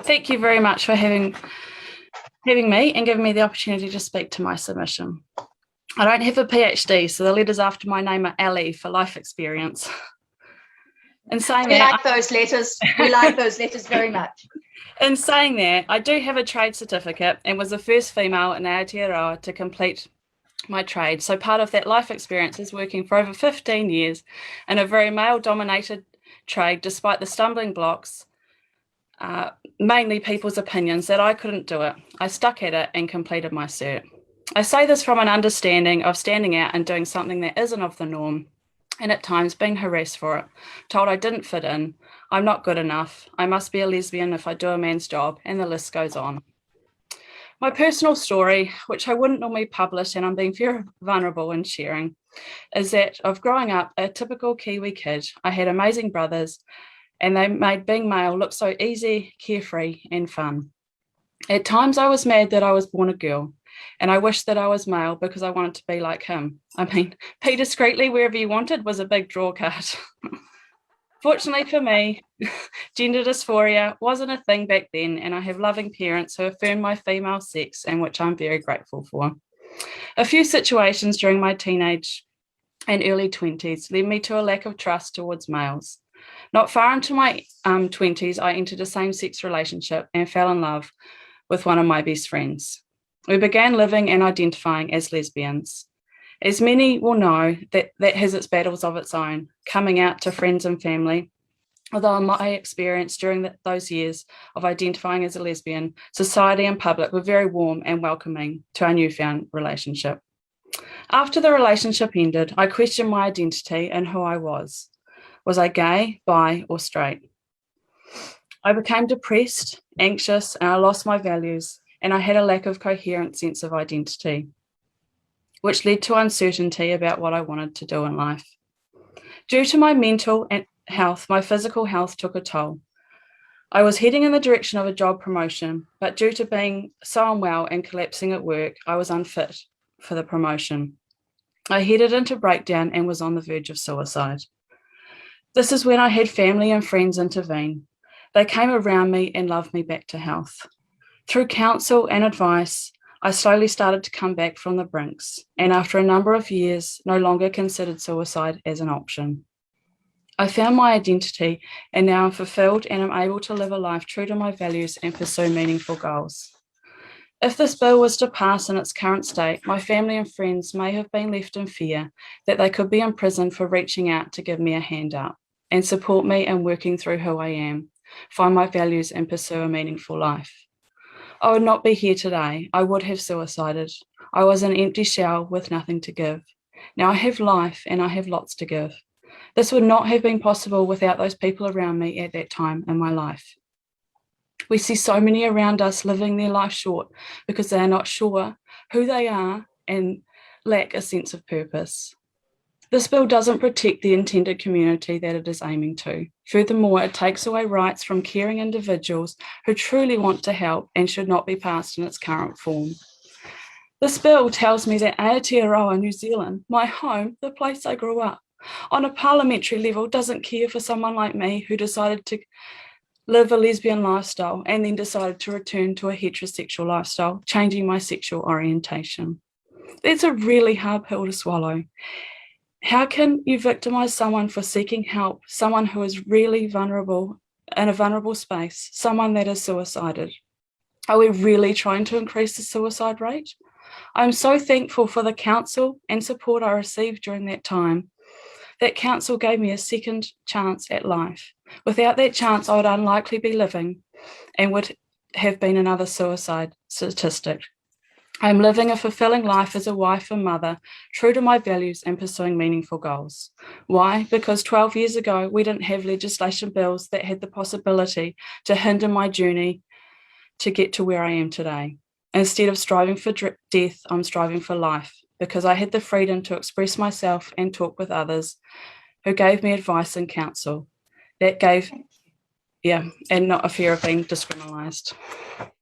Thank you very much for having me and giving me the opportunity to speak to my submission. I don't have a PhD, so the letters after my name are Ali for life experience. In saying we that, like those letters. We like those letters very much. In saying that, I do have a trade certificate and was the first female in Aotearoa to complete my trade. So part of that life experience is working for over 15 years in a very male-dominated trade, despite the stumbling blocks, mainly people's opinions that I couldn't do it. I stuck at it and completed my cert. I say this from an understanding of standing out and doing something that isn't of the norm, and at times being harassed for it, told I didn't fit in, I'm not good enough, I must be a lesbian if I do a man's job, and the list goes on. My personal story, which I wouldn't normally publish, and I'm being very vulnerable in sharing, is that of growing up a typical Kiwi kid. I had amazing brothers, and they made being male look so easy, carefree, and fun. At times I was mad that I was born a girl, and I wished that I was male because I wanted to be like him. I mean, be discreetly wherever you wanted was a big draw card. Fortunately for me, gender dysphoria wasn't a thing back then, and I have loving parents who affirm my female sex, and which I'm very grateful for. A few situations during my teenage and early 20s led me to a lack of trust towards males. Not far into my 20s, I entered a same-sex relationship and fell in love with one of my best friends. We began living and identifying as lesbians. As many will know, that has its battles of its own, coming out to friends and family. Although in my experience during those years of identifying as a lesbian, society and public were very warm and welcoming to our newfound relationship. After the relationship ended, I questioned my identity and who I was. Was I gay, bi, or straight? I became depressed, anxious, and I lost my values, and I had a lack of coherent sense of identity, which led to uncertainty about what I wanted to do in life. Due to my mental health, my physical health took a toll. I was heading in the direction of a job promotion, but due to being so unwell and collapsing at work, I was unfit for the promotion. I headed into breakdown and was on the verge of suicide. This is when I had family and friends intervene. They came around me and loved me back to health. Through counsel and advice, I slowly started to come back from the brinks, and after a number of years, no longer considered suicide as an option. I found my identity, and now I'm fulfilled and am able to live a life true to my values and pursue meaningful goals. If this bill was to pass in its current state, my family and friends may have been left in fear that they could be imprisoned for reaching out to give me a hand up and support me in working through who I am, find my values and pursue a meaningful life. I would not be here today. I would have suicided. I was an empty shell with nothing to give. Now I have life and I have lots to give. This would not have been possible without those people around me at that time in my life. We see so many around us living their life short because they are not sure who they are and lack a sense of purpose. This bill doesn't protect the intended community that it is aiming to. Furthermore, it takes away rights from caring individuals who truly want to help and should not be passed in its current form. This bill tells me that Aotearoa, New Zealand, my home, the place I grew up, on a parliamentary level doesn't care for someone like me who decided to live a lesbian lifestyle and then decided to return to a heterosexual lifestyle, changing my sexual orientation. That's a really hard pill to swallow. How can you victimize someone for seeking help, someone who is really vulnerable, in a vulnerable space, someone that has suicided? Are we really trying to increase the suicide rate? I'm so thankful for the counsel and support I received during that time. That counsel gave me a second chance at life. Without that chance, I would unlikely be living and would have been another suicide statistic. I'm living a fulfilling life as a wife and mother, true to my values and pursuing meaningful goals. Why? Because 12 years ago, we didn't have legislation bills that had the possibility to hinder my journey to get to where I am today. Instead of striving for death, I'm striving for life because I had the freedom to express myself and talk with others who gave me advice and counsel. And not a fear of being discriminalised.